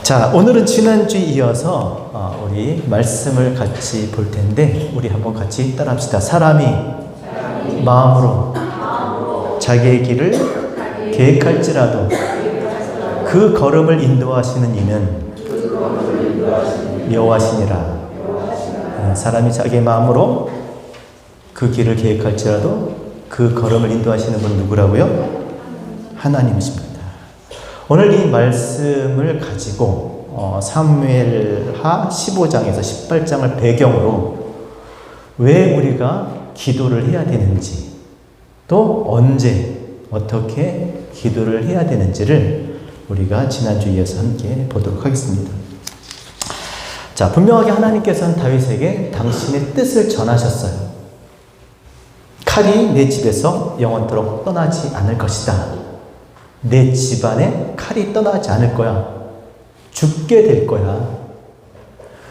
자, 오늘은 지난주에 이어서 우리 말씀을 같이 볼 텐데 우리 한번 같이 따라합시다. 사람이 마음으로 자기의 길을 계획할지라도 그 걸음을 인도하시는 이는 여호와시니라. 사람이 자기의 마음으로 그 길을 계획할지라도 그 걸음을 인도하시는 분 누구라고요? 하나님이십니다. 오늘 이 말씀을 가지고 사무엘하 15장에서 18장을 배경으로 왜 우리가 기도를 해야 되는지, 또 언제 어떻게 기도를 해야 되는지를 우리가 지난주에 이어서 함께 보도록 하겠습니다. 자, 분명하게 하나님께서는 다윗에게 당신의 뜻을 전하셨어요. 칼이 내 집에서 영원토록 떠나지 않을 것이다. 내 집안에 칼이 떠나지 않을 거야. 죽게 될 거야.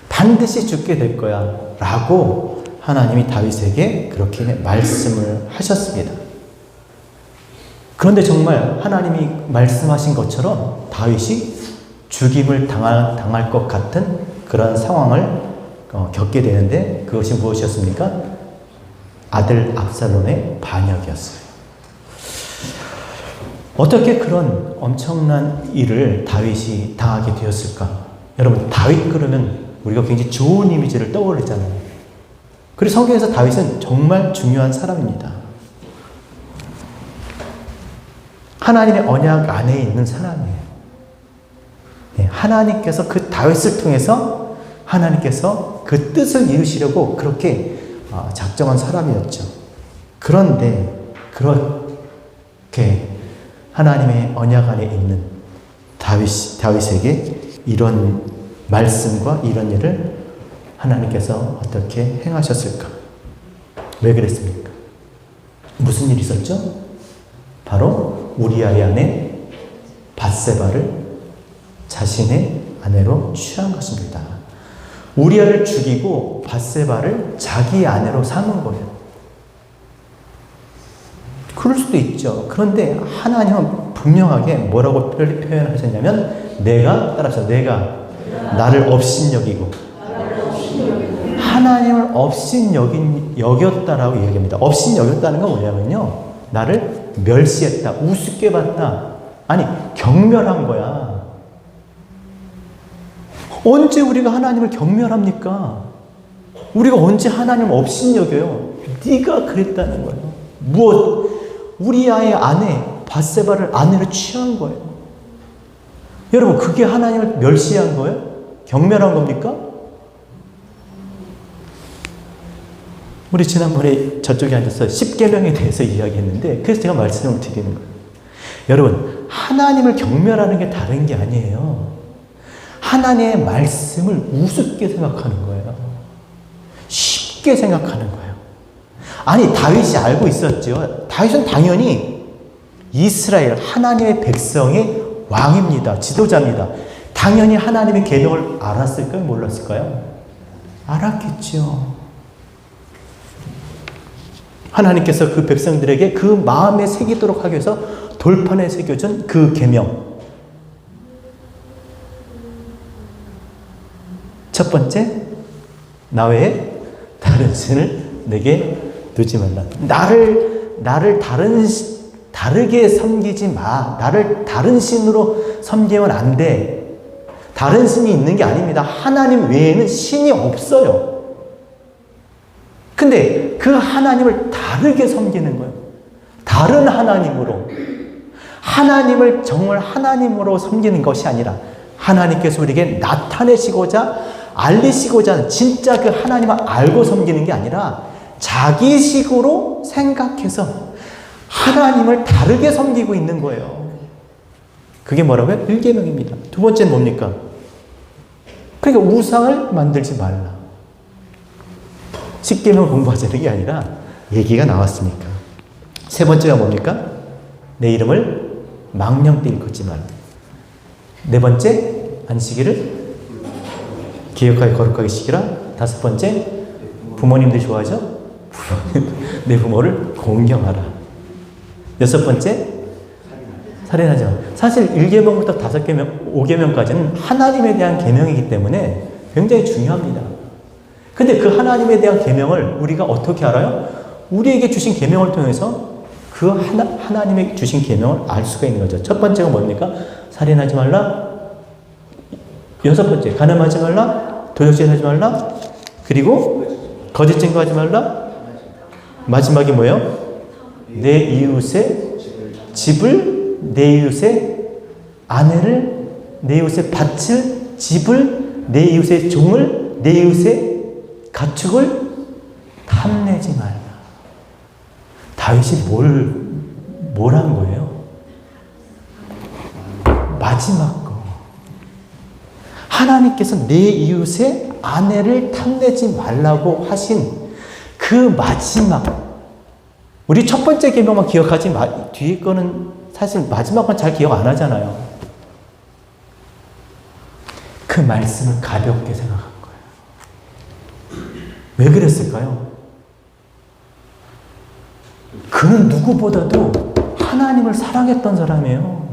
반드시 죽게 될 거야. 라고 하나님이 다윗에게 그렇게 말씀을 하셨습니다. 그런데 정말 하나님이 말씀하신 것처럼 다윗이 죽임을 당할 것 같은 그런 상황을 겪게 되는데 그것이 무엇이었습니까? 아들 압살롬의 반역이었어요. 어떻게 그런 엄청난 일을 다윗이 당하게 되었을까? 여러분, 다윗 그러면 우리가 굉장히 좋은 이미지를 떠올리잖아요. 그리고 성경에서 다윗은 정말 중요한 사람입니다. 하나님의 언약 안에 있는 사람이에요. 하나님께서 그 다윗을 통해서 하나님께서 그 뜻을 이루시려고 그렇게 작정한 사람이었죠. 그런데 그렇게 하나님의 언약 안에 있는 다윗에게 이런 말씀과 이런 일을 하나님께서 어떻게 행하셨을까? 왜 그랬습니까? 무슨 일이 있었죠? 바로 우리아의 아내 밧세바를 자신의 아내로 취한 것입니다. 우리아를 죽이고 밧세바를 자기 아내로 삼은 거예요. 그럴 수도 있죠. 그런데 하나님은 분명하게 뭐라고 표현하셨냐면 내가 나를 업신여기고 하나님을 업신여겼다라고 얘기합니다. 업신여겼다는 건 뭐냐면요, 나를 멸시했다, 우습게 봤다, 아니 경멸한 거야. 언제 우리가 하나님을 경멸합니까? 우리가 언제 하나님을 업신여겨요? 네가 그랬다는 거예요. 무엇? 우리아의 아내 밧세바를 아내로 취한 거예요. 여러분, 그게 하나님을 멸시한 거예요? 경멸한 겁니까? 우리 지난번에 저쪽에 앉아서 십계명에 대해서 이야기했는데 그래서 제가 말씀을 드리는 거예요. 여러분, 하나님을 경멸하는 게 다른 게 아니에요. 하나님의 말씀을 우습게 생각하는 거예요. 쉽게 생각하는 거예요. 아니, 다윗이 알고 있었죠. 다윗은 당연히 이스라엘 하나님의 백성의 왕입니다. 지도자입니다. 당연히 하나님의 계명을 알았을까요? 몰랐을까요? 알았겠죠. 하나님께서 그 백성들에게 그 마음에 새기도록 하기 위해서 돌판에 새겨준 그 계명. 첫 번째, 나 외에 다른 신을 내게 두지 말라. 나를 다르게 섬기지 마. 나를 다른 신으로 섬기면 안 돼. 다른 신이 있는 게 아닙니다. 하나님 외에는 신이 없어요. 근데 그 하나님을 다르게 섬기는 거예요. 다른 하나님으로. 하나님을 정말 하나님으로 섬기는 것이 아니라 하나님께서 우리에게 나타내시고자 알리시고자 진짜 그 하나님을 알고 섬기는 게 아니라 자기식으로 생각해서 하나님을 다르게 섬기고 있는 거예요. 그게 뭐라고요? 일계명입니다. 두 번째는 뭡니까? 그러니까 우상을 만들지 말라. 십계명 공부하자는 게 아니라 얘기가 나왔으니까. 세 번째가 뭡니까? 내 이름을 망령되이 일컫지 말라. 네 번째, 안식일을 기억하게 거룩하게 지키라. 다섯 번째, 부모님들이 좋아하죠? 내 부모를 공경하라. 여섯 번째, 살인하지 마. 사실 1계명부터 5계명, 5계명까지는 하나님에 대한 계명이기 때문에 굉장히 중요합니다. 근데 그 하나님에 대한 계명을 우리가 어떻게 알아요? 우리에게 주신 계명을 통해서 그 하나님의 주신 계명을 알 수가 있는 거죠. 첫 번째가 뭡니까? 살인하지 말라. 여섯 번째, 간음하지 말라. 도적질 하지 말라. 그리고 거짓 증거하지 말라. 마지막이 뭐예요? 내 이웃의 집을, 내 이웃의 아내를, 내 이웃의 밭을, 집을, 내 이웃의 종을, 내 이웃의 가축을 탐내지 말라. 다윗이 뭘 한 거예요? 마지막 거. 하나님께서 내 이웃의 아내를 탐내지 말라고 하신 그 마지막. 우리 첫 번째 계명만 기억하지 뒤에 거는 사실 마지막 건 잘 기억 안 하잖아요. 그 말씀을 가볍게 생각한 거예요. 왜 그랬을까요? 그는 누구보다도 하나님을 사랑했던 사람이에요.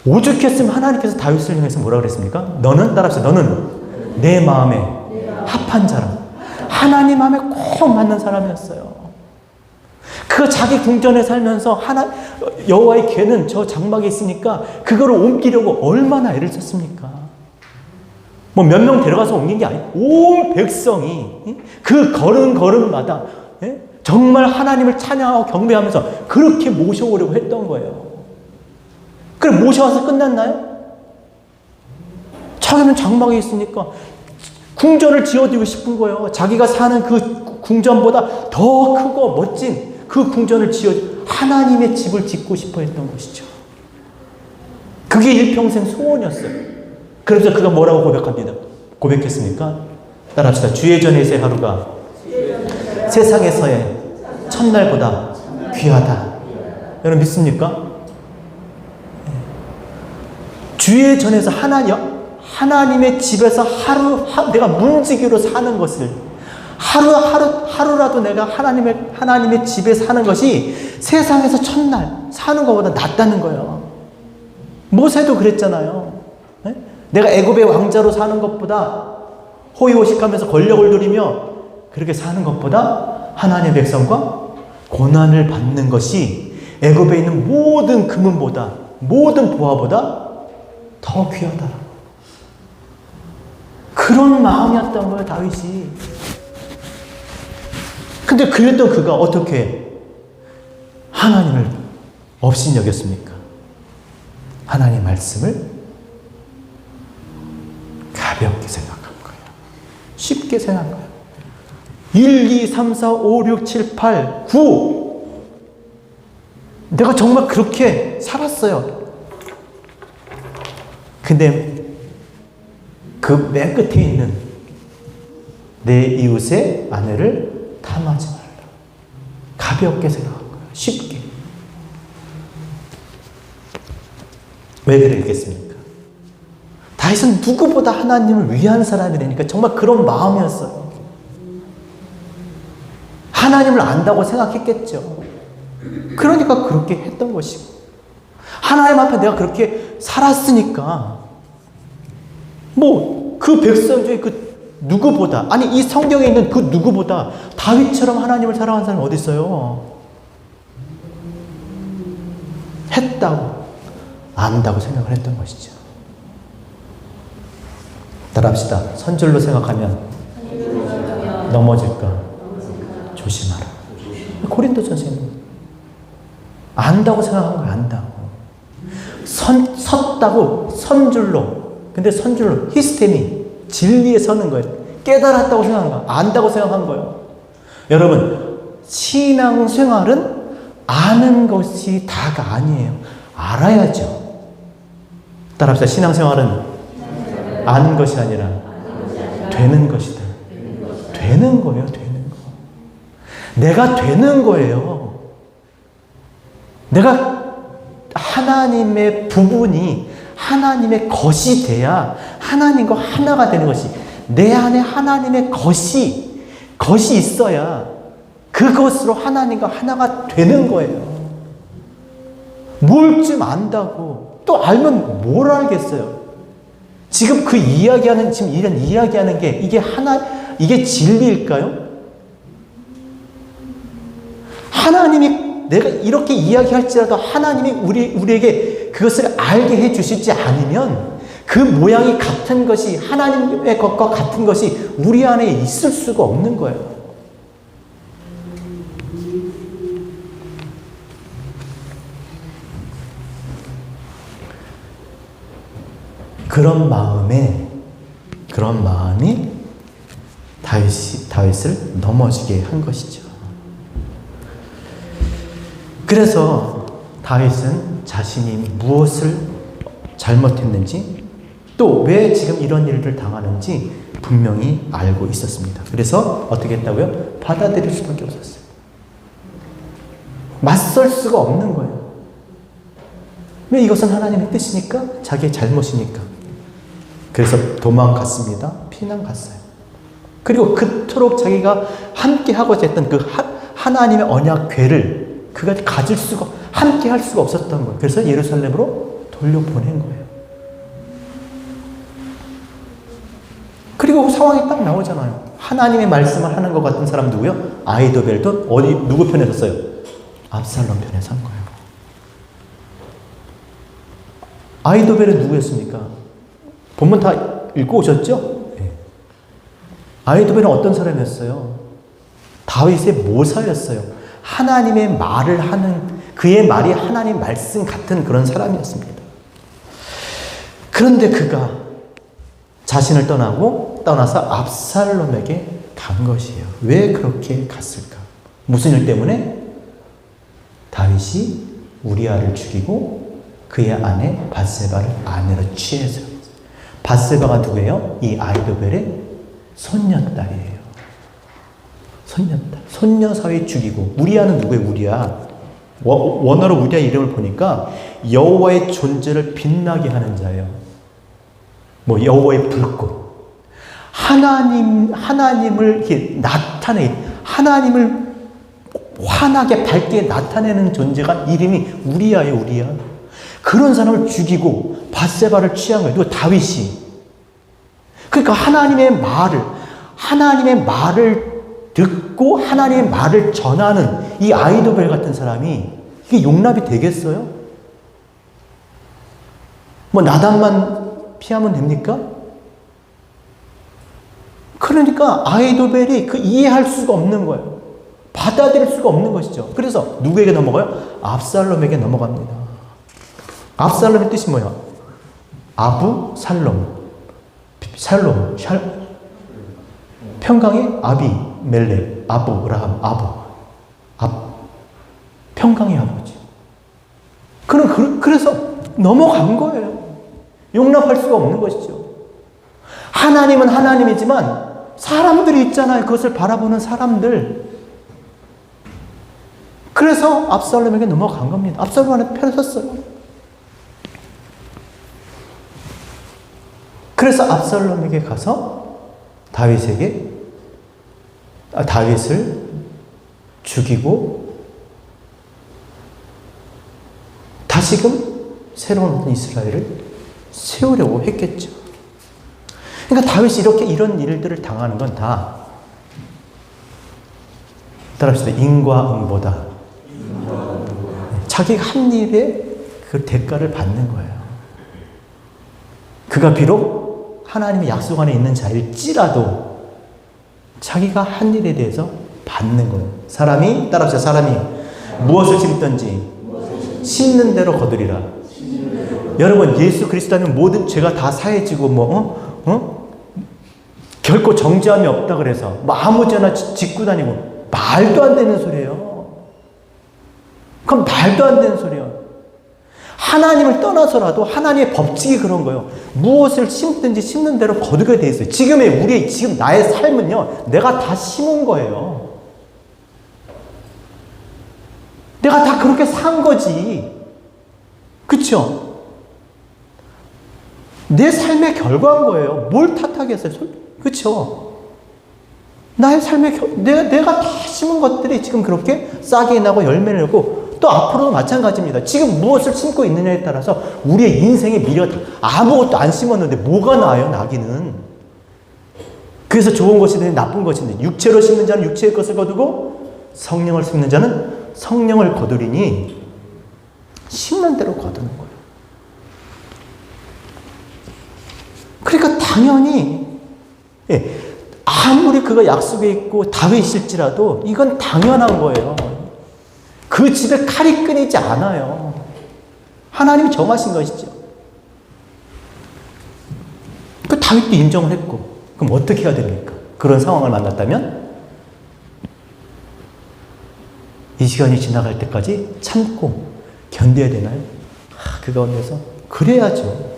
오죽했으면 하나님께서 다윗을 향해서 뭐라 그랬습니까? 너는, 따라합시다. 너는 내 마음에 합한 사람. 하나님 마음에 꼭 맞는 사람이었어요. 그 자기 궁전에 살면서 여호와의 궤는 저 장막에 있으니까 그거를 옮기려고 얼마나 애를 썼습니까? 뭐 몇 명 데려가서 옮긴 게 아니에요. 온 백성이 그 걸음걸음마다 정말 하나님을 찬양하고 경배하면서 그렇게 모셔오려고 했던 거예요. 그래 모셔와서 끝났나요? 자기는 장막에 있으니까 궁전을 지어드리고 싶은 거예요. 자기가 사는 그 궁전보다 더 크고 멋진 그 궁전을 하나님의 집을 짓고 싶어 했던 것이죠. 그게 일평생 소원이었어요. 그래서 그가 뭐라고 고백했습니까? 따라합시다. 주의 전에 새 하루가 세상에서의 첫날보다 귀하다. 여러분 믿습니까? 주의 전에서 하나님의 집에서 내가 문지기로 사는 것을 하루라도 내가 하나님의 집에 사는 것이 세상에서 첫날 사는 것보다 낫다는 거예요. 모세도 그랬잖아요. 네? 내가 애굽의 왕자로 사는 것보다 호의호식하면서 권력을 누리며 그렇게 사는 것보다 하나님의 백성과 고난을 받는 것이 애굽에 있는 모든 금은보다 모든 보화보다 더 귀하다. 그런 마음이었던 거예요, 다윗이. 근데 그랬던 그가 어떻게 하나님을 업신여겼습니까? 하나님의 말씀을 가볍게 생각한 거예요. 쉽게 생각한 거예요. 1, 2, 3, 4, 5, 6, 7, 8, 9. 내가 정말 그렇게 살았어요. 근데 그 맨 끝에 있는 내 이웃의 아내를 탐하지 말라. 가볍게 생각한 거예요. 쉽게. 왜 그랬겠습니까? 다윗은 누구보다 하나님을 위한 사람이라니까 정말 그런 마음이었어요. 하나님을 안다고 생각했겠죠. 그러니까 그렇게 했던 것이고 하나님 앞에 내가 그렇게 살았으니까 뭐 그 백성 중에 그 누구보다 아니 이 성경에 있는 그 누구보다 다윗처럼 하나님을 사랑하는 사람이 어디 있어요? 했다고 안다고 생각을 했던 것이죠. 따라합시다. 선줄로 생각하면 넘어질까 조심하라. 고린도전서에 안다고 생각한 거야. 안다고 섰다고 선줄로. 근데 선줄로 히스테미 진리에 서는 거예요. 깨달았다고 생각한 거예요. 안다고 생각한 거예요. 여러분 신앙생활은 아는 것이 다가 아니에요. 알아야죠. 따라합시다. 신앙생활은 아는 것이 아니라 되는 것이다. 되는 거예요. 되는 거. 내가 되는 거예요. 내가 하나님의 부분이 하나님의 것이 돼야 하나님과 하나가 되는 것이 내 안에 하나님의 것이 있어야 그것으로 하나님과 하나가 되는 거예요. 뭘 좀 안다고. 또 알면 뭘 알겠어요. 지금 그 이야기하는, 지금 이런 이야기하는 게 이게 진리일까요? 하나님이 내가 이렇게 이야기할지라도 하나님이 우리에게 그것을 알게 해 주시지 않으면 그 모양이 같은 것이 하나님의 것과 같은 것이 우리 안에 있을 수가 없는 거예요. 그런 마음이 다윗을 넘어지게 한 것이죠. 그래서 다윗은 자신이 무엇을 잘못했는지 또 왜 지금 이런 일을 당하는지 분명히 알고 있었습니다. 그래서 어떻게 했다고요? 받아들일 수밖에 없었어요. 맞설 수가 없는 거예요. 왜? 이것은 하나님의 뜻이니까, 자기의 잘못이니까. 그래서 도망갔습니다. 피난 갔어요. 그리고 그토록 자기가 함께 하고자 했던 그 하나님의 언약궤를 그가 함께 할 수가 없었던 거예요. 그래서 예루살렘으로 돌려보낸 거예요. 그리고 상황이 딱 나오잖아요. 하나님의 말씀을 하는 것 같은 사람 누구요? 아히도벨도 누구 편에 섰어요? 압살롬 편에 선 거예요. 아히도벨은 누구였습니까? 본문 다 읽고 오셨죠? 네. 아히도벨은 어떤 사람이었어요? 다윗의 모사였어요. 하나님의 말을 하는, 그의 말이 하나님 말씀 같은 그런 사람이었습니다. 그런데 그가 자신을 떠나서 압살롬에게 간 것이에요. 왜 그렇게 갔을까? 무슨 일 때문에? 다윗이 우리아를 죽이고 그의 아내 밧세바를 아내로 취해서. 밧세바가 누구예요? 이 아히도벨의 손녀딸이에요. 손녀딸. 손녀 사위 죽이고. 우리아는 누구예요? 우리아. 원어로 우리아 이름을 보니까 여호와의 존재를 빛나게 하는 자예요. 여호와의 불꽃. 하나님을 이렇게 하나님을 환하게 밝게 나타내는 존재가 이름이 우리아예요, 우리아. 그런 사람을 죽이고 밧세바를 취한 거예요. 누가? 다윗이. 그러니까 하나님의 말을 듣고 하나님의 말을 전하는 이 아히도벨 같은 사람이 이게 용납이 되겠어요? 나단만 피하면 됩니까? 그러니까 아히도벨이 이해할 수가 없는 거예요. 받아들일 수가 없는 것이죠. 그래서 누구에게 넘어가요? 압살롬에게 넘어갑니다. 압살롬의 뜻이 뭐예요? 아부 살롬. 평강의 아비 멜렉, 아브라함, 평강의 아버지. 그래서 넘어간 거예요. 용납할 수가 없는 것이죠. 하나님은 하나님이지만 사람들이 있잖아요. 그것을 바라보는 사람들. 그래서 압살롬에게 넘어간 겁니다. 압살롬 안에 편에 섰어요. 그래서 압살롬에게 가서 다윗을 죽이고 다시금 새로운 이스라엘을 세우려고 했겠죠. 그러니까 다윗이 이런 일들을 당하는 건 다 따라합시다. 인과 응보다. 자기가 한 일에 그 대가를 받는 거예요. 그가 비록 하나님의 약속 안에 있는 자일지라도 자기가 한 일에 대해서 받는 거예요. 따라합시다. 사람이 무엇을 심든지 심는 대로 거두리라. 여러분, 예수 그리스도 하면 모든 죄가 다 사해지고 결코 정죄함이 없다 그래서 아무 죄나 짓고 다니고 말도 안 되는 소리예요. 그럼 말도 안 되는 소리예요. 하나님을 떠나서라도 하나님의 법칙이 그런 거예요. 무엇을 심든지 심는 대로 거두게 돼 있어요. 지금 나의 삶은요, 내가 다 심은 거예요. 내가 다 그렇게 산 거지. 그쵸? 내 삶의 결과인 거예요. 뭘 탓하겠어요? 그쵸? 나의 삶의 내가 다 심은 것들이 지금 그렇게 싹이 나고 열매를 내고 또 앞으로도 마찬가지입니다. 지금 무엇을 심고 있느냐에 따라서 우리의 인생의 미래가 아무것도 안 심었는데 뭐가 나아요, 나기는. 그래서 좋은 것이든 나쁜 것이든 육체로 심는 자는 육체의 것을 거두고 성령을 심는 자는 성령을 거두리니 심는 대로 거두는 거예요. 그러니까 당연히 아무리 그가 약속에 있고 다윗일지라도 이건 당연한 거예요. 그 집에 칼이 끊이지 않아요. 하나님이 정하신 것이죠. 그 다윗도 인정을 했고, 그럼 어떻게 해야 됩니까? 그런 상황을 만났다면 이 시간이 지나갈 때까지 참고 견뎌야 되나요? 그 가운데서 그래야죠.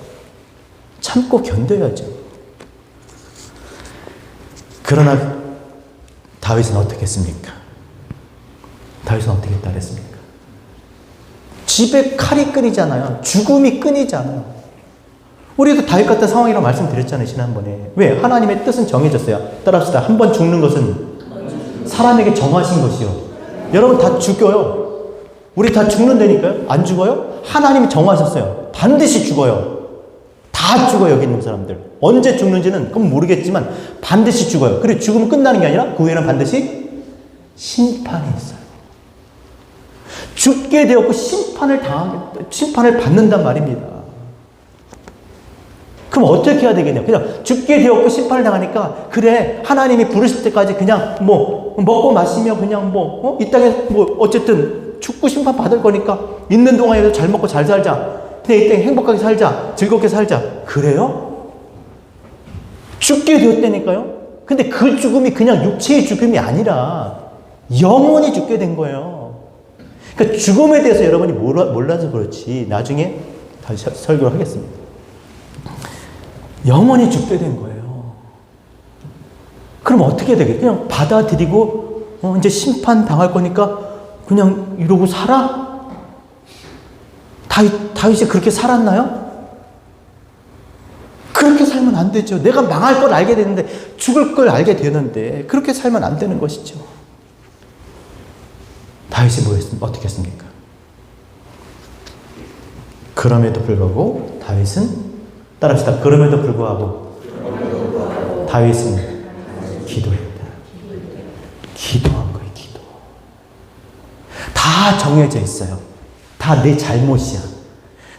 참고 견뎌야죠. 그러나 다윗은 어떻게 했습니까? 다윗은 어떻게 따랐습니까? 집에 칼이 끊이잖아요. 죽음이 끊이잖아요. 우리도 다윗 같은 상황이라고 말씀드렸잖아요, 지난번에. 왜? 하나님의 뜻은 정해졌어요. 따라합시다. 한 번 죽는 것은 사람에게 정하신 것이요. 여러분 다 죽어요. 우리 다 죽는다니까요. 안 죽어요? 하나님이 정하셨어요. 반드시 죽어요. 다 죽어요, 여기 있는 사람들. 언제 죽는지는 그건 모르겠지만 반드시 죽어요. 그리고 죽으면 끝나는 게 아니라 그 후에는 반드시 심판이 있어요. 죽게 되었고 심판을 받는단 말입니다. 그럼 어떻게 해야 되겠냐? 그냥 죽게 되었고 심판을 당하니까 그래, 하나님이 부르실 때까지 그냥 뭐 먹고 마시며 그냥 이 땅에 어쨌든 죽고 심판 받을 거니까 있는 동안에도 잘 먹고 잘 살자. 그냥 이 땅에 행복하게 살자. 즐겁게 살자. 그래요? 죽게 되었다니까요? 근데 그 죽음이 그냥 육체의 죽음이 아니라 영원히 죽게 된 거예요. 그러니까 죽음에 대해서 여러분이 몰라서 그렇지 나중에 다시 설교를 하겠습니다. 영원히 죽게 된 거예요. 그럼 어떻게 해야 되겠어요? 그냥 받아들이고 이제 심판 당할 거니까 그냥 이러고 살아? 다윗이 그렇게 살았나요? 그렇게 살면 안 되죠. 내가 망할 걸 알게 되는데, 죽을 걸 알게 되는데 그렇게 살면 안 되는 것이죠. 다윗이 어떻게 했습니까? 그럼에도 불구하고 다윗은 따라합시다. 그럼에도 불구하고 다윗은 기도했다. 기도한 거예요. 기도. 다 정해져 있어요. 다 내 잘못이야.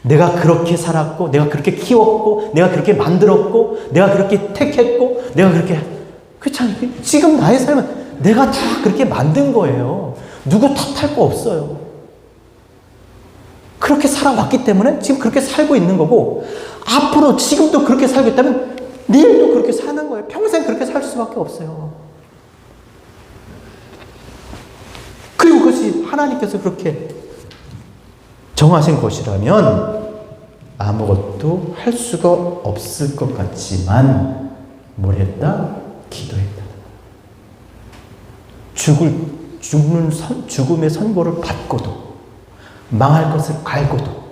내가 그렇게 살았고, 내가 그렇게 키웠고, 내가 그렇게 만들었고, 내가 그렇게 택했고, 내가 그렇게 그렇잖아요. 지금 나의 삶은 내가 다 그렇게 만든 거예요. 누구 탓할 거 없어요. 그렇게 살아왔기 때문에 지금 그렇게 살고 있는 거고, 앞으로 지금도 그렇게 살고 있다면 내일도 그렇게 사는 거예요. 평생 그렇게 살 수밖에 없어요. 그리고 그것이 하나님께서 그렇게 정하신 것이라면 아무것도 할 수가 없을 것 같지만 뭘 했다? 기도했다. 죽음의 선고를 받고도, 망할 것을 알고도,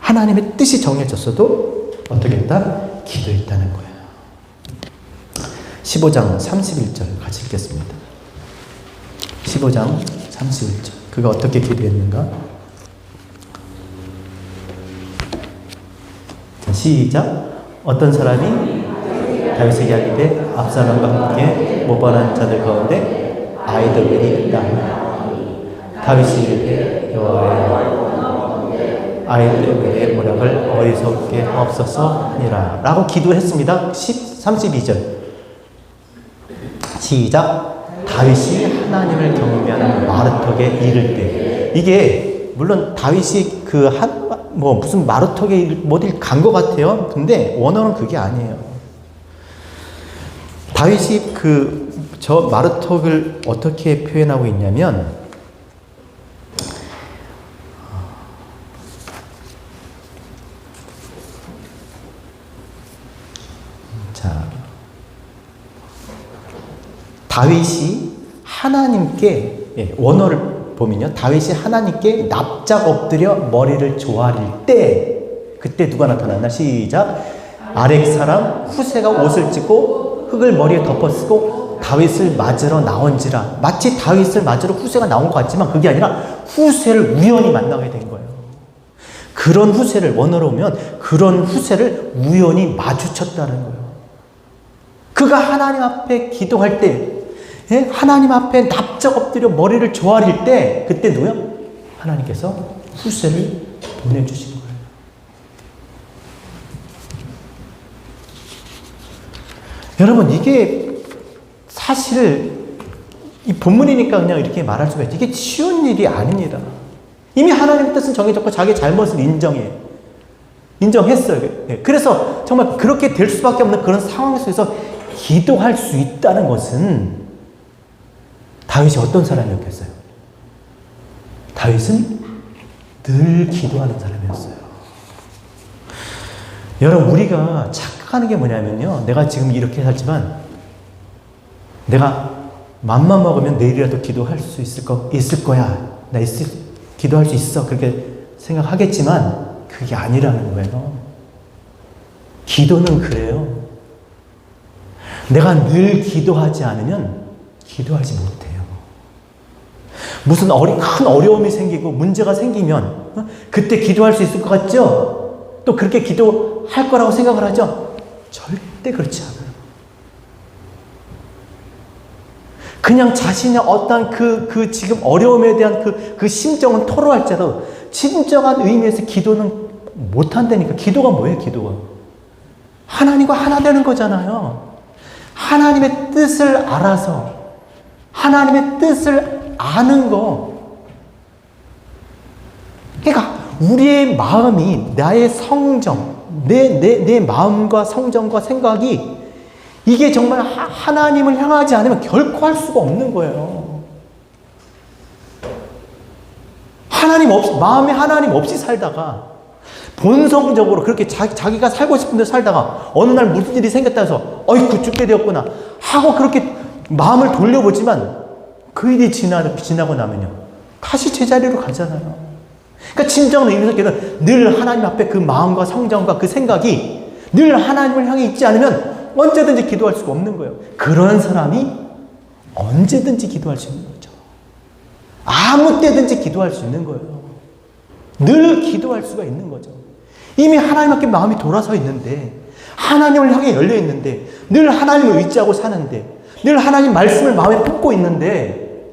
하나님의 뜻이 정해졌어도 어떻게 했다? 기도했다는 거예요. 15장 31절 같이 읽겠습니다. 15장 31절. 그가 어떻게 기도했는가? 자, 시작. 어떤 사람이 다윗에게 알리되 압살롬과 함께 모반한 자들 가운데 아히도벨이 있다. 다윗이 이르되 여호와여, 아히도벨의 모략을 어리석게 하옵소서 하니라 라고 기도했습니다. 32절 시작. 다윗이 하나님을 경배하는 마르턱에 이를 때, 이게 물론 다윗이 무슨 마르턱에 어딜 간 것 같아요. 근데 원어는 그게 아니에요. 다윗이 저 마르턱을 어떻게 표현하고 있냐면, 다윗이 하나님께, 원어를 보면요, 다윗이 하나님께 납작 엎드려 머리를 조아릴 때, 그때 누가 나타났나? 시작. 아렉 사람 후세가 옷을 찢고 흙을 머리에 덮어쓰고 다윗을 맞으러 나온지라. 마치 다윗을 맞으러 후세가 나온 것 같지만 그게 아니라 후세를 우연히 만나게 된 거예요. 그런 후세를, 원어로 오면 그런 후세를 우연히 마주쳤다는 거예요. 그가 하나님 앞에 기도할 때, 하나님 앞에 납작 엎드려 머리를 조아릴 때, 그때 누구요? 하나님께서 후세를 보내주신 거예요. 여러분, 이게 사실 이 본문이니까 그냥 이렇게 말할 수가 있지. 이게 쉬운 일이 아닙니다. 이미 하나님 뜻은 정해졌고 자기 잘못을 인정했어요. 그래서 정말 그렇게 될 수밖에 없는 그런 상황 속에서 기도할 수 있다는 것은 다윗이 어떤 사람이었겠어요? 다윗은 늘 기도하는 사람이었어요. 여러분, 우리가 착각하는 게 뭐냐면요, 내가 지금 이렇게 살지만 내가 맘만 먹으면 내일이라도 기도할 수 있을 거야. 기도할 수 있어. 그렇게 생각하겠지만 그게 아니라는 거예요. 기도는 그래요. 내가 늘 기도하지 않으면 기도하지 못해요. 무슨 큰 어려움이 생기고 문제가 생기면 그때 기도할 수 있을 것 같죠? 또 그렇게 기도할 거라고 생각을 하죠? 절대 그렇지 않아요. 그냥 자신의 어떤 그 지금 어려움에 대한 그 심정은 토로할지라도 진정한 의미에서 기도는 못한다니까. 기도가 뭐예요, 기도가? 하나님과 하나 되는 거잖아요. 하나님의 뜻을 알아서, 하나님의 뜻을 아는 거. 그러니까 우리의 마음이, 나의 성정, 내 마음과 성정과 생각이 이게 정말 하나님을 향하지 않으면 결코 할 수가 없는 거예요. 하나님 없이, 마음에 하나님 없이 살다가 본성적으로 그렇게 자기가 살고 싶은 데 살다가 어느 날 무슨 일이 생겼다 해서 어이구 죽게 되었구나 하고 그렇게 마음을 돌려보지만 그 일이 지나고 나면요 다시 제자리로 가잖아요. 그러니까 진정한 의미에서는 늘 하나님 앞에 그 마음과 성정과 그 생각이 늘 하나님을 향해 있지 않으면 언제든지 기도할 수가 없는 거예요. 그런 사람이 언제든지 기도할 수 있는 거죠. 아무 때든지 기도할 수 있는 거예요. 늘 기도할 수가 있는 거죠. 이미 하나님께 마음이 돌아서 있는데, 하나님을 향해 열려 있는데, 늘 하나님을 의지하고 사는데, 늘 하나님 말씀을 마음에 품고 있는데,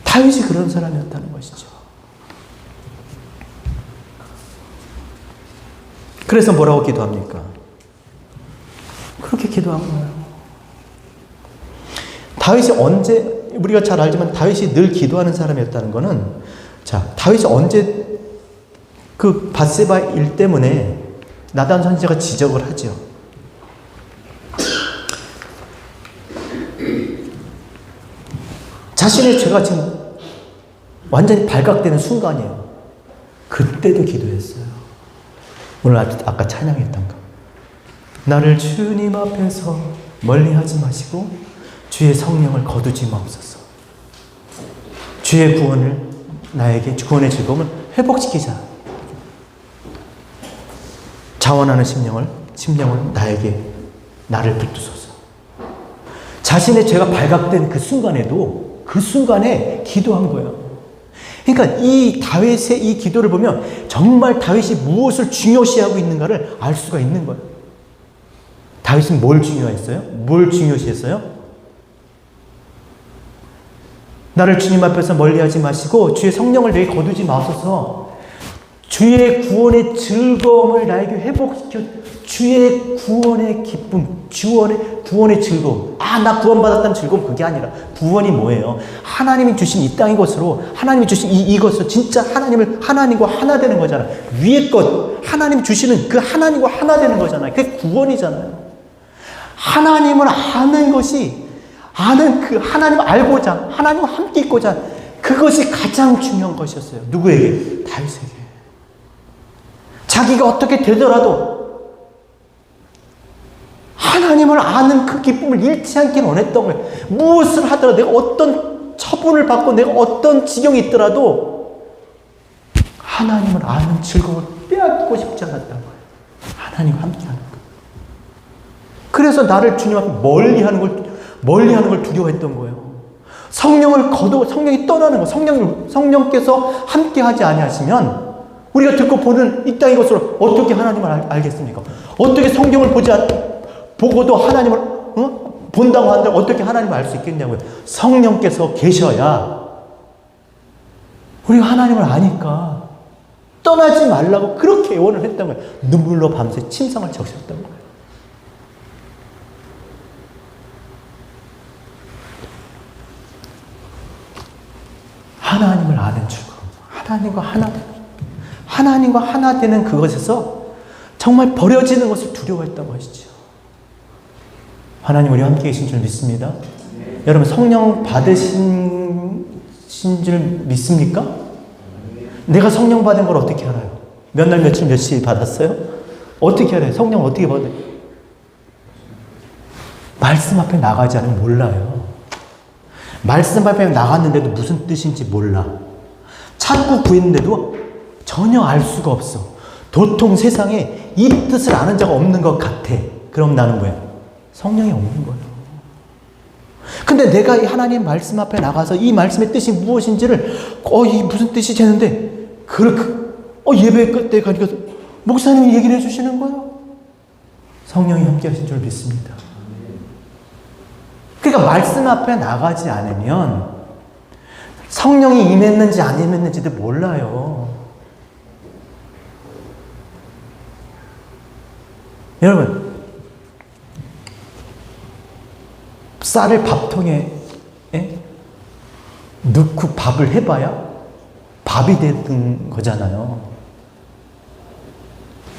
다윗이 그런 사람이었다는 것이죠. 그래서 뭐라고 기도합니까? 그렇게 기도한 거예요. 다윗이 언제, 우리가 잘 알지만 다윗이 늘 기도하는 사람이었다는 거는, 자, 다윗이 언제 그 밧세바 일 때문에 나단 선지자가 지적을 하죠. 자신의 죄가 지금 완전히 발각되는 순간이에요. 그때도 기도했어요. 오늘 아까 찬양했던 거. 나를 주님 앞에서 멀리하지 마시고 주의 성령을 거두지 마옵소서. 주의 구원을 나에게 구원의 즐거움을 회복시키자. 자원하는 심령을 나에게 나를 붙드소서. 자신의 죄가 발각된 그 순간에도 그 순간에 기도한 거예요. 그러니까 이 다윗의 이 기도를 보면 정말 다윗이 무엇을 중요시하고 있는가를 알 수가 있는 거예요. 다윗은 뭘 중요했어요? 뭘 중요시했어요? 나를 주님 앞에서 멀리하지 마시고 주의 성령을 내게 거두지 마소서. 주의 구원의 즐거움을 나에게 회복시켜. 주의 구원의 기쁨, 구원의 즐거움. 나 구원받았다는 즐거움, 그게 아니라 구원이 뭐예요? 하나님이 주신 이 땅의 것으로, 하나님이 주신 이것으로 진짜 하나님과 하나 되는 거잖아요. 위의 것, 하나님이 주시는 그 하나님과 하나 되는 거잖아요. 그게 구원이잖아요. 하나님을 아는 것이, 그 하나님을 알고자, 하나님과 함께 있고자, 그것이 가장 중요한 것이었어요. 누구에게? 다윗에게. 자기가 어떻게 되더라도 하나님을 아는 그 기쁨을 잃지 않길 원했던 거예요. 무엇을 하더라도, 내가 어떤 처분을 받고 내가 어떤 지경이 있더라도 하나님을 아는 즐거움을 빼앗고 싶지 않았던 거예요. 하나님과 함께하는 것. 그래서 나를 주님 앞에 멀리하는 걸 두려워했던 거예요. 성령이 떠나는 거, 성령께서 함께하지 아니하시면 우리가 듣고 보는 이 땅의 것으로 어떻게 하나님을 알겠습니까? 어떻게 성경을 보고도 하나님을 본다고 하는데 어떻게 하나님을 알 수 있겠냐고요. 성령께서 계셔야 우리가 하나님을 아니까 떠나지 말라고 그렇게 애원을 했던 거예요. 눈물로 밤새 침상을 적셨던 거예요. 하나님을 아는 죽음, 하나님과 하나 되는 그것에서 정말 버려지는 것을 두려워했던 것이죠. 하나님 우리와 함께 계신 줄 믿습니다. 여러분 성령 받으신 줄 믿습니까? 내가 성령 받은 걸 어떻게 알아요? 몇 날 며칠 며칠 받았어요? 어떻게 알아요? 성령 어떻게 받아요? 말씀 앞에 나가지 않으면 몰라요. 말씀 앞에 나갔는데도 무슨 뜻인지 몰라. 찾고 구했는데도 전혀 알 수가 없어. 도통 세상에 이 뜻을 아는 자가 없는 것 같아. 그럼 나는 뭐야? 성령이 없는 거예요. 근데 내가 이 하나님 말씀 앞에 나가서 이 말씀의 뜻이 무엇인지를 이 무슨 뜻이 되는데 예배 끝에 가니까 목사님이 얘기를 해주시는 거예요. 성령이 함께 하신 줄 믿습니다. 그러니까 말씀 앞에 나가지 않으면 성령이 임했는지 안 임했는지도 몰라요. 여러분 쌀을 밥통에 넣고 밥을 해봐야 밥이 되는 거잖아요.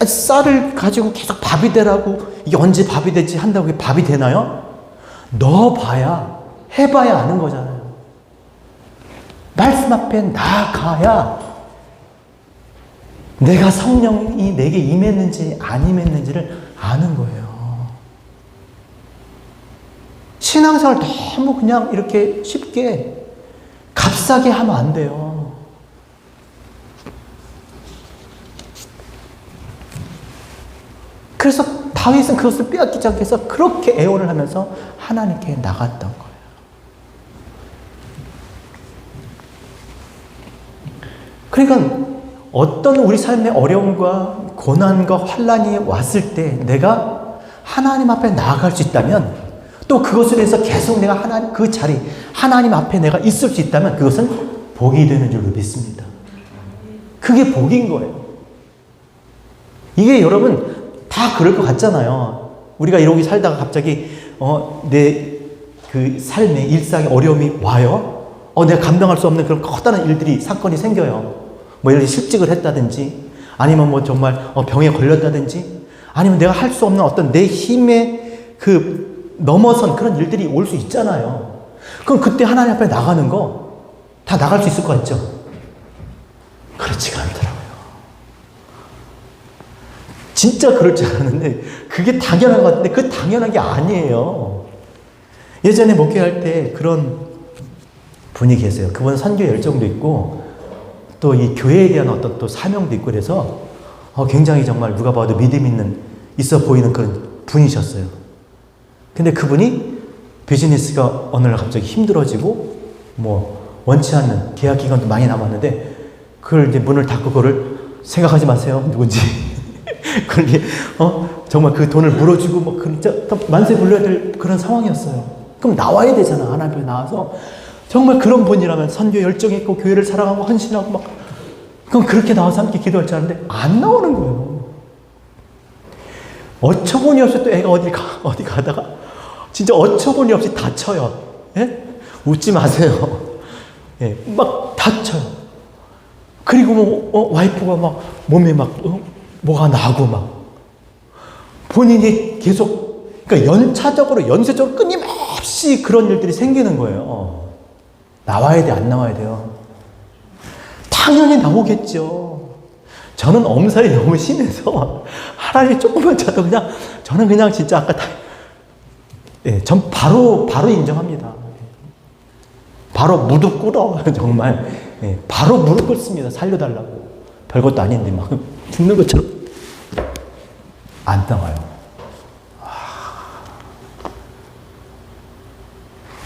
쌀을 가지고 계속 밥이 되라고 이게 언제 밥이 될지 한다고 이게 밥이 되나요? 넣어봐야 해봐야 아는 거잖아요. 말씀 앞에 나가야 내가 성령이 내게 임했는지 안 임했는지를 아는 거예요. 신앙생활 너무 그냥 이렇게 쉽게 값싸게 하면 안 돼요. 그래서 다윗은 그것을 빼앗기지 않기 위해서 그렇게 애원을 하면서 하나님께 나갔던 거예요. 그러니까 어떤 우리 삶의 어려움과 고난과 환난이 왔을 때 내가 하나님 앞에 나아갈 수 있다면 또 그것을 해서 계속 내가 그 자리, 하나님 앞에 내가 있을 수 있다면 그것은 복이 되는 줄로 믿습니다. 그게 복인 거예요. 이게 여러분 다 그럴 것 같잖아요. 우리가 이러고 살다가 갑자기 내 그 삶의 일상의 어려움이 와요. 내가 감당할 수 없는 그런 커다란 일들이 사건이 생겨요. 뭐 예를 들어 실직을 했다든지 아니면 뭐 정말 병에 걸렸다든지 아니면 내가 할 수 없는 어떤 내 힘의 넘어선 그런 일들이 올 수 있잖아요. 그럼 그때 하나님 앞에 나가는 거 다 나갈 수 있을 것 같죠? 그렇지가 않더라고요. 진짜 그럴 줄 알았는데 그게 당연한 것 같은데 그 당연한 게 아니에요. 예전에 목회할 때 그런 분이 계세요. 그분은 선교 열정도 있고 또 이 교회에 대한 어떤 또 사명도 있고 그래서 굉장히 정말 누가 봐도 믿음 있어 보이는 그런 분이셨어요. 근데 그분이 비즈니스가 어느 날 갑자기 힘들어지고 뭐 원치 않는 계약 기간도 많이 남았는데 그걸 이제 문을 닫고 그거를 생각하지 마세요. 누군지. 그걸 정말 그 돈을 물어주고 뭐 진짜 만세 불러야 될 그런 상황이었어요. 그럼 나와야 되잖아. 하나님 앞에 나와서 정말 그런 분이라면 선교 열정이 있고 교회를 사랑하고 헌신하고 막 그럼 그렇게 나와서 함께 기도할 줄 알았는데 안 나오는 거예요. 어처구니 없이 또 애가 어디 가다가 진짜 어처구니 없이 다쳐요. 예? 웃지 마세요. 예, 막 다쳐요. 그리고 뭐 와이프가 막 몸에 막 뭐가 나고 막 본인이 계속 그러니까 연쇄적으로 끊임없이 그런 일들이 생기는 거예요. 나와야 돼, 안 나와야 돼요? 당연히 나오겠죠. 저는 엄살이 너무 심해서 하나님이 조금만 쳐도 저는 그냥 진짜 전 바로 인정합니다. 바로 무릎 꿇어 정말 바로 무릎 꿇습니다. 살려달라고. 별것도 아닌데 막 죽는 것처럼 안 나와요.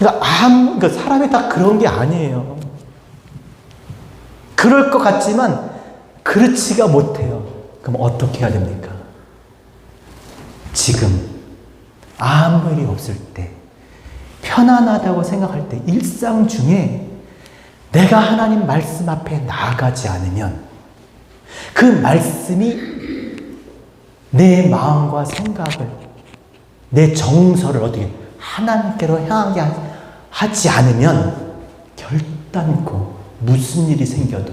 그러니까 사람이 다 그런 게 아니에요. 그럴 것 같지만 그렇지가 못해요. 그럼 어떻게 해야 됩니까? 지금 아무 일이 없을 때, 편안하다고 생각할 때, 일상 중에 내가 하나님 말씀 앞에 나아가지 않으면 그 말씀이 내 마음과 생각을, 내 정서를 어떻게 하나님께로 향하게 하지 않으면 결단코 무슨 일이 생겨도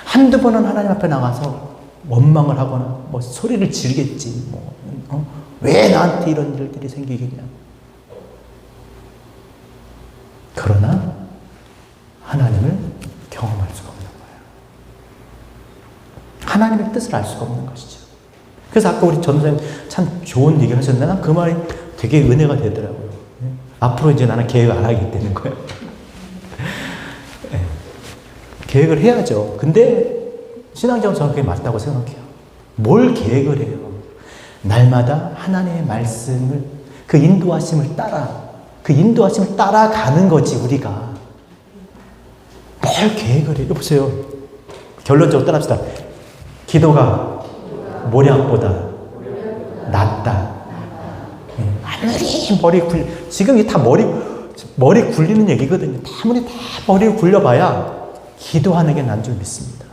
한두 번은 하나님 앞에 나가서 원망을 하거나 뭐 소리를 지르겠지. 왜 나한테 이런 일들이 생기겠냐. 그러나 하나님을 경험할 수가 없는 거예요. 하나님의 뜻을 알 수가 없는 것이죠. 그래서 아까 우리 전도사님 참 좋은 얘기를 하셨는데 난 그 말이 되게 은혜가 되더라고요. 앞으로 이제 나는 계획을 안 하게 되는 거예요. 네. 계획을 해야죠. 근데 신앙적으로 저는 그게 맞다고 생각해요. 뭘 계획을 해요? 날마다 하나님의 말씀을, 그 인도하심을 따라가는 거지, 우리가. 뭘 계획을 해요? 보세요. 결론적으로 따라합시다. 기도가 모략보다 낫다. 아무리 지금 이게 다 머리 굴리는 얘기거든요. 아무리 다 머리를 굴려봐야 기도하는 게 난 줄 믿습니다.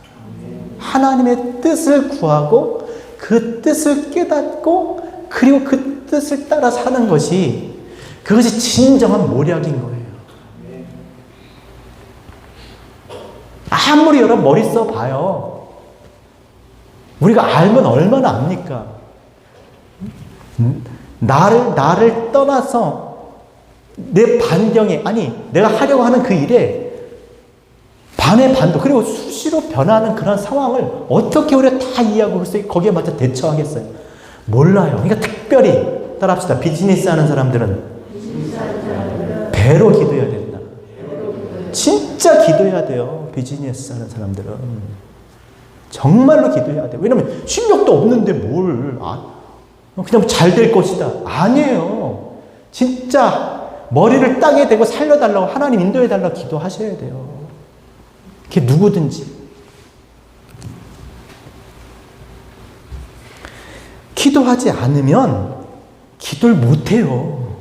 하나님의 뜻을 구하고 그 뜻을 깨닫고 그리고 그 뜻을 따라 사는 것이, 그것이 진정한 모략인 거예요. 아무리 여러 머리 써봐요. 우리가 알면 얼마나 압니까? 나를 떠나서 내 반경에, 아니 내가 하려고 하는 그 일에 반의 반도, 그리고 수시로 변하는 그런 상황을 어떻게 우리가 다 이해하고 글쎄 거기에 맞춰 대처하겠어요? 몰라요. 그러니까 특별히 따라합시다. 비즈니스 하는 사람들은 배로 기도해야 된다. 진짜 기도해야 돼요. 비즈니스 하는 사람들은 정말로 기도해야 돼요. 왜냐면 실력도 없는데 뭘 그냥 잘 될 것이다. 아니에요. 진짜 머리를 땅에 대고 살려달라고, 하나님 인도해달라고 기도하셔야 돼요. 그게 누구든지. 기도하지 않으면 기도를 못해요.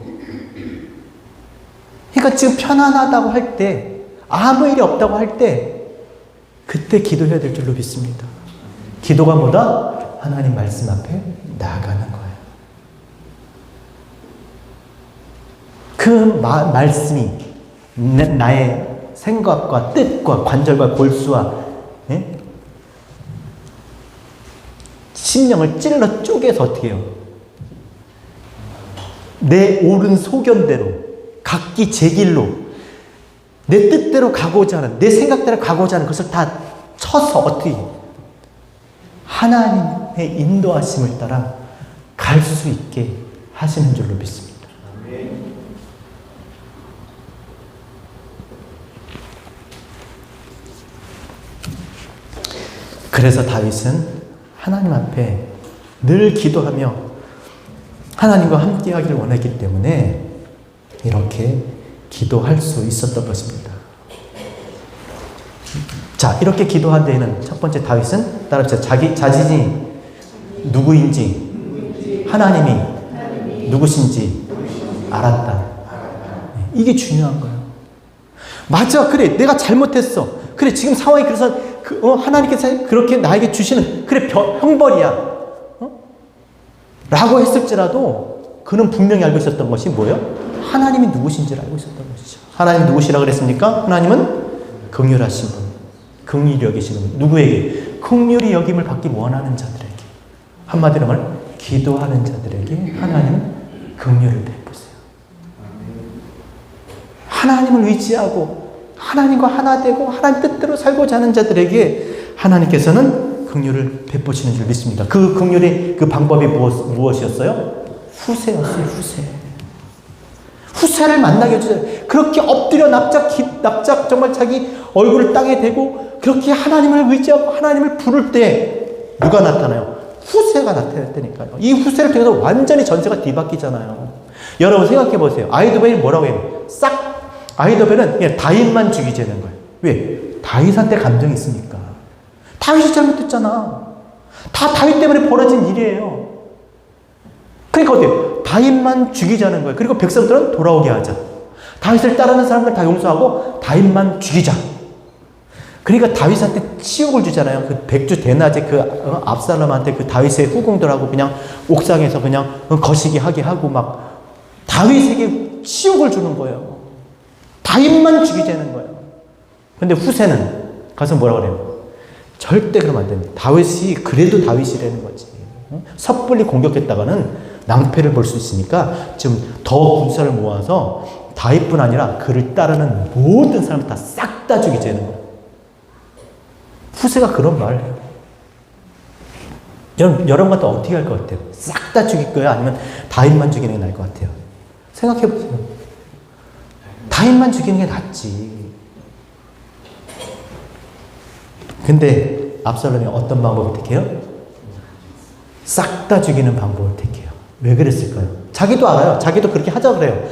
그러니까 지금 편안하다고 할 때, 아무 일이 없다고 할 때, 그때 기도해야 될 줄로 믿습니다. 기도가 뭐다? 하나님 말씀 앞에 나아가는 거예요. 그 말씀이 나의 생각과 뜻과 관절과 골수와 심령을 찔러 쪼개서 어떻게 해요? 내 옳은 소견대로, 각기 제 길로, 내 뜻대로 가고자 하는, 내 생각대로 가고자 하는 것을 다 쳐서 어떻게 하나님의 인도하심을 따라 갈 수 있게 하시는 줄로 믿습니다. 그래서 다윗은 하나님 앞에 늘 기도하며 하나님과 함께 하기를 원했기 때문에 이렇게 기도할 수 있었던 것입니다. 자, 이렇게 기도한 데에는 첫 번째 다윗은 따라합시다. 자기 자신이 누구인지, 하나님이 누구신지 알았다. 이게 중요한 거예요. 맞아, 그래, 내가 잘못했어. 그래, 지금 상황이 그래서 하나님께서 그렇게 나에게 주시는, 그래, 형벌이야. 라고 했을지라도 그는 분명히 알고 있었던 것이 뭐예요? 하나님이 누구신지를 알고 있었던 것이죠. 하나님 누구시라 그랬습니까? 하나님은 긍휼하신 분, 긍휼히 여기시는 분. 누구에게? 긍휼히 여김을 받기 원하는 자들에게. 한마디로 말하면 기도하는 자들에게 하나님은 긍휼을 베푸세요. 하나님을 의지하고 하나님과 하나 되고 하나님 뜻대로 살고자 하는 자들에게 하나님께서는 긍휼을 베푸시는 줄 믿습니다. 그 긍휼의 그 방법이 무엇이었어요? 후세였어요. 후세를 만나게 해주세요. 그렇게 엎드려 납작 정말 자기 얼굴을 땅에 대고 그렇게 하나님을 의지하고 하나님을 부를 때 누가 나타나요? 후세가 나타날 때니까요. 이 후세를 통해서 완전히 전세가 뒤바뀌잖아요. 여러분 생각해 보세요. 아이두베이 뭐라고 해요? 아히도벨은 다윗만 죽이자는 거예요. 왜? 다윗한테 감정이 있으니까. 다윗이 잘못했잖아. 다 다윗 때문에 벌어진 일이에요. 그러니까 어때요? 다윗만 죽이자는 거예요. 그리고 백성들은 돌아오게 하자. 다윗을 따르는 사람들 다 용서하고 다윗만 죽이자. 그러니까 다윗한테 치욕을 주잖아요. 그 백주 대낮에 압살롬한테 그 다윗의 후궁들하고 그냥 옥상에서 그냥 거시기 하게 하고 막 다윗에게 치욕을 주는 거예요. 다윗만 죽이자는 거예요. 근데 후세는 가서 뭐라 그래요? 절대 그러면 안 됩니다. 다윗이 그래도 다윗이라는 거지. 섣불리 공격했다가는 낭패를 볼 수 있으니까 지금 더 군사를 모아서 다윗뿐 아니라 그를 따르는 모든 사람을 다 싹 다 죽이자는 거예요. 후세가 그런 말을 해요. 여러분한테 어떻게 할 것 같아요? 싹 다 죽일 거예요? 아니면 다윗만 죽이는 게 나을 것 같아요? 생각해 보세요. 다윗만 죽이는 게 낫지. 근데 압살롬이 어떤 방법을 택해요? 싹 다 죽이는 방법을 택해요. 왜 그랬을까요? 자기도 알아요. 자기도 그렇게 하자고 그래요.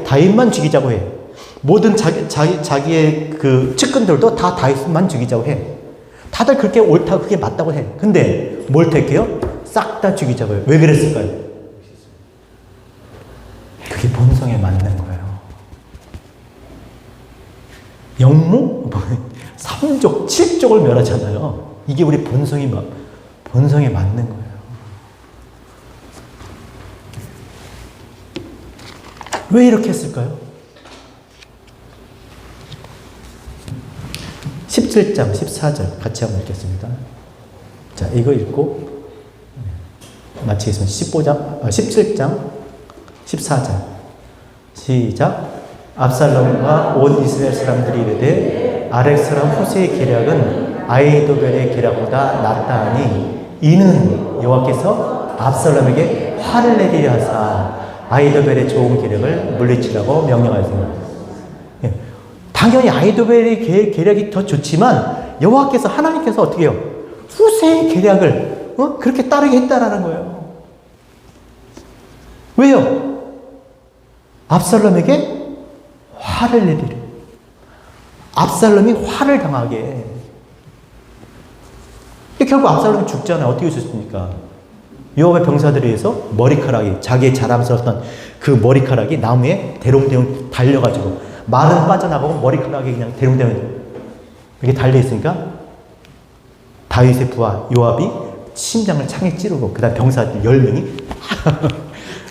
다윗만 죽이자고 해. 모든 자기의 그 측근들도 다 다윗만 죽이자고 해. 다들 그렇게 옳다, 그게 맞다고 해. 근데 뭘 택해요? 싹 다 죽이자고 해요. 왜 그랬을까요? 그게 본성에 맞는 거예요. 영모? 3족, 7족을 멸하잖아요. 이게 우리 본성에 맞는 거예요. 왜 이렇게 했을까요? 17장, 14절 같이 한번 읽겠습니다. 자, 이거 읽고 마치겠습니다. 17장, 14절. 시작. 압살롬과 온 이스라엘 사람들이 이르되 아렉 사람 후세의 계략은 아히도벨의 계략보다 낫다 하니 이는 여호와께서 압살롬에게 화를 내리려 하사 아히도벨의 좋은 계략을 물리치라고 명령하였습니다. 당연히 아히도벨의 계략이 더 좋지만 여호와께서 하나님께서 어떻게 해요? 후세의 계략을 그렇게 따르게 했다라는 거예요. 왜요? 압살롬에게 화를 내리려. 압살롬이 화를 당하게. 결국 압살롬이 죽잖아요. 어떻게 죽습니까? 여호와의 병사들에 의해서 머리카락이, 자기의 자랑스러웠던 그 머리카락이 나무에 대롱대롱 달려가지고 말은 빠져나가고 머리카락이 그냥 대롱대롱 이렇게 달려있으니까 다윗의 부하 요압이 심장을 창에 찌르고 그 다음 병사들 10명이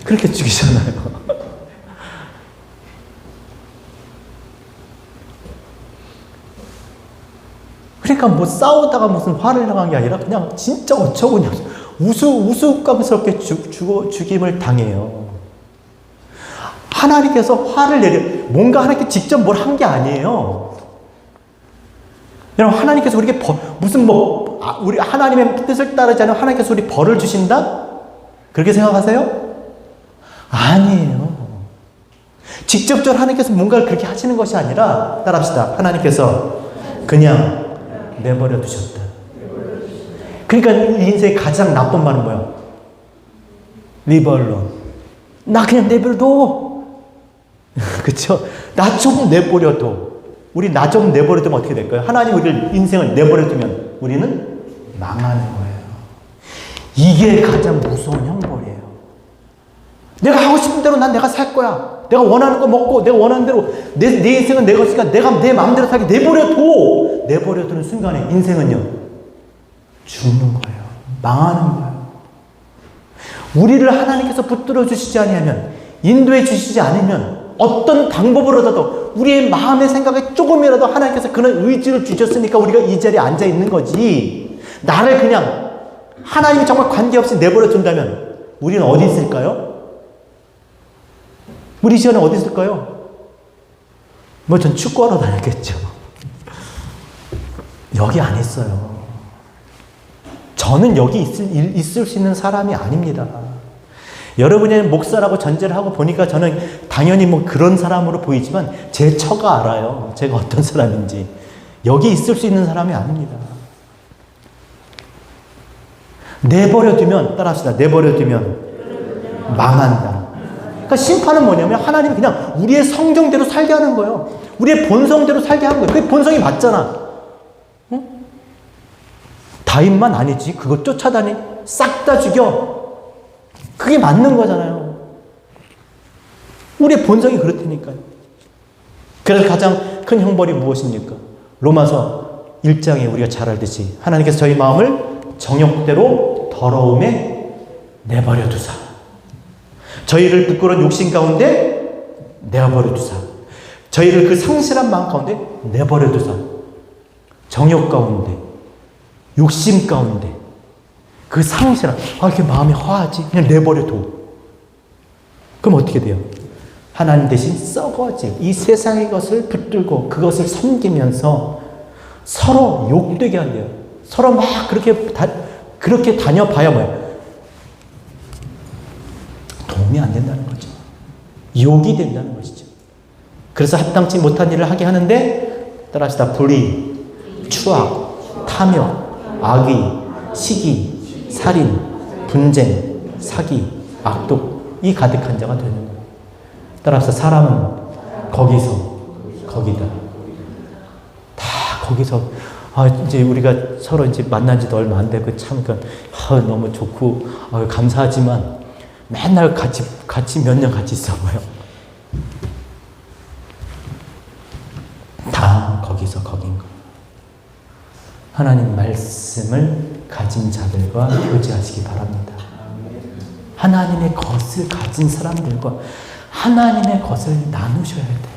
그렇게 죽이잖아요. 그러니까 뭐 싸우다가 무슨 화를 당한 게 아니라 그냥 진짜 어처구니 없어. 우스꽝스럽게 죽임을 당해요. 하나님께서 화를 뭔가 하나님께 직접 뭘 한 게 아니에요. 여러분, 하나님께서 우리에게 우리 하나님의 뜻을 따르지 않으면 하나님께서 우리 벌을 주신다? 그렇게 생각하세요? 아니에요. 직접적으로 하나님께서 뭔가를 그렇게 하시는 것이 아니라, 따라합시다. 하나님께서 그냥 내버려 두셨다. 그러니까 인생의 가장 나쁜 말은 뭐야? 리벌론. 나 그냥 내버려둬. 그쵸? 나 좀 내버려둬. 우리 나 좀 내버려두면 어떻게 될까요? 하나님 우리를 인생을 내버려두면 우리는 망하는 거예요. 이게 가장 무서운 형벌이에요. 내가 하고 싶은 대로 내가 살 거야. 내가 원하는 거 먹고 내가 원하는 대로 내 인생은 내 것이니까 내가 내 마음대로 살게 내버려둬. 내버려두는 순간에 인생은요 죽는 거예요. 망하는 거예요. 우리를 하나님께서 붙들어 주시지 아니하면, 인도해 주시지 않으면 어떤 방법으로라도 우리의 마음의 생각에 조금이라도 하나님께서 그런 의지를 주셨으니까 우리가 이 자리에 앉아 있는 거지. 나를 그냥 하나님이 정말 관계없이 내버려 둔다면 우리는 어디 있을까요? 우리 시간에 어디 있을까요? 전 축구하러 다녔겠죠. 여기 안 있어요. 저는 여기 있을 수 있는 사람이 아닙니다. 여러분이 목사라고 전제를 하고 보니까 저는 당연히 그런 사람으로 보이지만 제 처가 알아요. 제가 어떤 사람인지. 여기 있을 수 있는 사람이 아닙니다. 내버려두면, 따라합시다. 내버려두면 망한다. 그러니까 심판은 뭐냐면 하나님 그냥 우리의 성정대로 살게 하는 거예요. 우리의 본성대로 살게 하는 거예요. 그게 본성이 맞잖아. 응? 다인만 아니지. 그거 쫓아다니. 싹 다 죽여. 그게 맞는 거잖아요. 우리의 본성이 그렇다니까요. 그래서 가장 큰 형벌이 무엇입니까? 로마서 1장에 우리가 잘 알듯이 하나님께서 저희 마음을 정욕대로 더러움에 내버려 두사. 저희를 부끄러운 욕심 가운데 내버려 두사. 저희를 그 상실한 마음 가운데 내버려 두사. 정욕 가운데, 욕심 가운데, 그 상실한, 이렇게 마음이 허하지? 그냥 내버려 둬. 그럼 어떻게 돼요? 하나님 대신 썩어질 이 세상의 것을 붙들고 그것을 섬기면서 서로 욕되게 한대요. 서로 막 그렇게 다녀봐야 뭐예요? 도움이 안 된다는 거죠. 욕이 된다는 것이죠. 그래서 합당치 못한 일을 하게 하는데 따라합시다. 불의, 추악, 탐욕, 악의, 시기, 살인, 분쟁, 사기, 악독이 가득한 자가 되는 거예요. 따라서 사람은 거기서 거기다. 다 거기서 이제 우리가 서로 이제 만난 지도 얼마 안 되고 참 너무 좋고 감사하지만 맨날 같이 몇 년 같이 있어봐요. 다 거기서 거긴 거. 하나님 말씀을 가진 자들과 교제하시기 바랍니다. 하나님의 것을 가진 사람들과 하나님의 것을 나누셔야 돼요.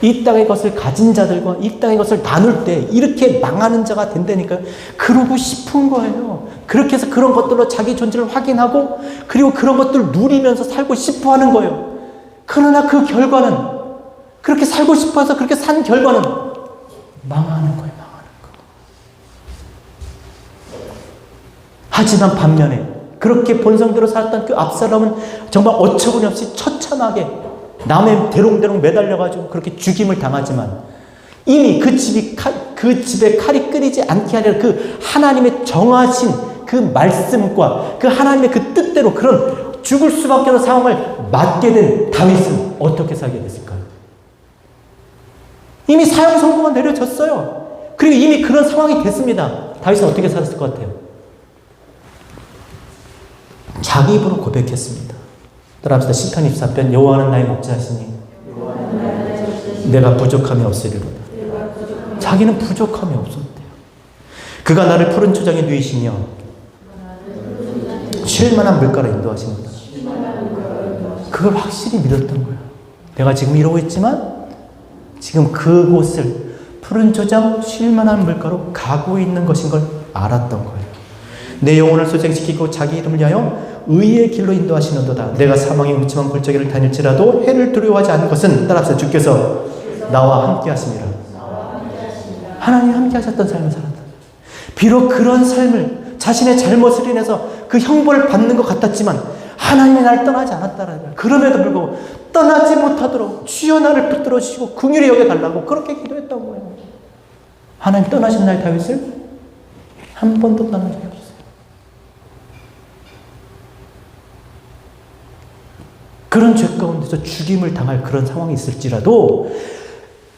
이 땅의 것을 가진 자들과 이 땅의 것을 나눌 때 이렇게 망하는 자가 된다니까요. 그러고 싶은 거예요. 그렇게 해서 그런 것들로 자기 존재를 확인하고 그리고 그런 것들을 누리면서 살고 싶어 하는 거예요. 그러나 그 결과는 그렇게 살고 싶어서 그렇게 산 결과는 망하는 거예요. 하지만 반면에 그렇게 본성대로 살았던 그 압살롬은 정말 어처구니 없이 처참하게 남의 대롱대롱 매달려가지고 그렇게 죽임을 당하지만 이미 그 집에 칼이 끓이지 않게 하려 그 하나님의 정하신 그 말씀과 그 하나님의 그 뜻대로 그런 죽을 수밖에 없는 상황을 맞게 된 다윗은 어떻게 살게 됐을까요? 이미 사형 선고가 내려졌어요. 그리고 이미 그런 상황이 됐습니다. 다윗은 어떻게 살았을 것 같아요? 자기 입으로 고백했습니다. 따라합시다. 시편 24편 여호와는 나의 목자시니 내가 부족함이 없으리로다. 자기는 부족함이 없었대요. 그가 나를 푸른 초장에 누이시며 쉴만한 물가로 인도하시는구나. 그걸 확실히 믿었던 거예요. 내가 지금 이러고 있지만 지금 그곳을 푸른 초장 쉴만한 물가로 가고 있는 것인 걸 알았던 거예요. 내 영혼을 소생시키고 자기 이름을 위하여 의의 길로 인도하시는도다. 내가 사망의 음침한 골짜기를 다닐지라도 해를 두려워하지 않는 것은 따라서 주께서 나와 함께 하심이라. 하나님 함께 하셨던 삶을 살았다. 비록 그런 삶을 자신의 잘못을 인해서 그 형벌을 받는 것 같았지만 하나님이 나를 떠나지 않았다라는 거예요. 그럼에도 불구하고 떠나지 못하도록 주여 나를 붙들어 주시고 긍휼히 여겨달라고 그렇게 기도했던 거예요. 하나님 떠나신 나의 다윗을 한 번도 떠난 적이 없어요. 그런 죄 가운데서 죽임을 당할 그런 상황이 있을지라도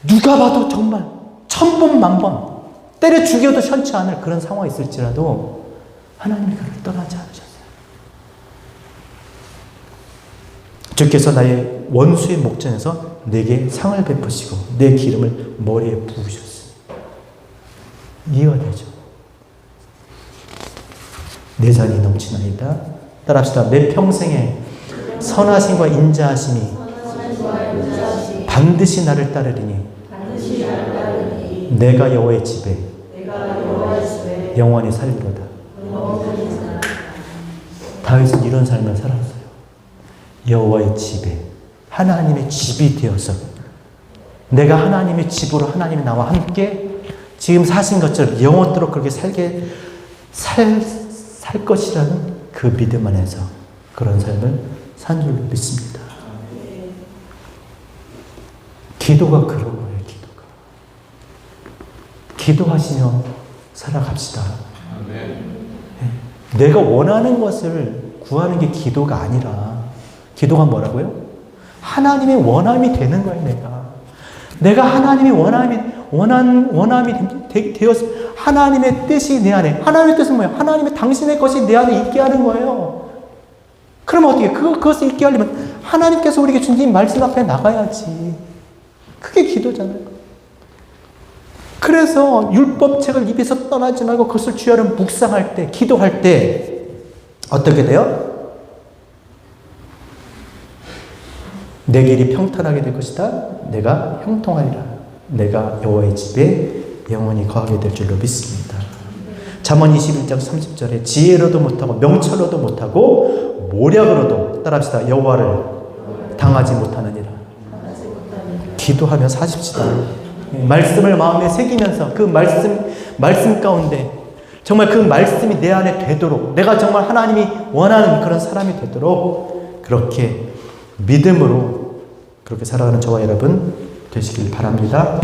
누가 봐도 정말 천번만번 때려 죽여도 현치 않을 그런 상황이 있을지라도 하나님이 그를 떠나지 않으셨어요. 주께서 나의 원수의 목전에서 내게 상을 베푸시고 내 기름을 머리에 부으셨어요. 이해가 되죠? 내 잔이 넘치나이다. 따라합시다. 내 평생에 선하심과 인자하심이 반드시 나를 따르리니 내가 여호와의 집에 영원히 살리로다. 다윗은 이런 삶을 살았어요. 여호와의 집에 하나님의 집이 되어서 내가 하나님의 집으로 하나님이 나와 함께 지금 사신 것처럼 영원토록 그렇게 살 것이라는 그 믿음 안에서 그런 삶을 산 줄로 믿습니다. 기도가 그런 거예요. 기도하시며 살아갑시다. 네. 내가 원하는 것을 구하는 게 기도가 아니라 기도가 뭐라고요? 하나님의 원함이 되는 거예요, 내가 하나님의 원함이 되어서 하나님의 뜻이 내 안에, 하나님의 뜻은 뭐예요? 하나님의 당신의 것이 내 안에 있게 하는 거예요. 그럼 어떻게, 그것을 있게 하려면 하나님께서 우리에게 주신 말씀 앞에 나가야지. 그게 기도잖아요. 그래서 율법책을 입에서 떠나지 말고 그것을 주야로 묵상할 때, 기도할 때 어떻게 돼요? 내 길이 평탄하게 될 것이다. 내가 형통하리라. 내가 여호와의 집에 영원히 거하게 될 줄로 믿습니다. 잠언 21장 30절에 지혜로도 못하고 명철로도 못하고 모략으로도 따라합시다. 여호와를 당하지 못하느니라. 기도하며 사십시다. 말씀을 마음에 새기면서 그 말씀 가운데 정말 그 말씀이 내 안에 되도록, 내가 정말 하나님이 원하는 그런 사람이 되도록 그렇게 믿음으로 그렇게 살아가는 저와 여러분 되시길 바랍니다.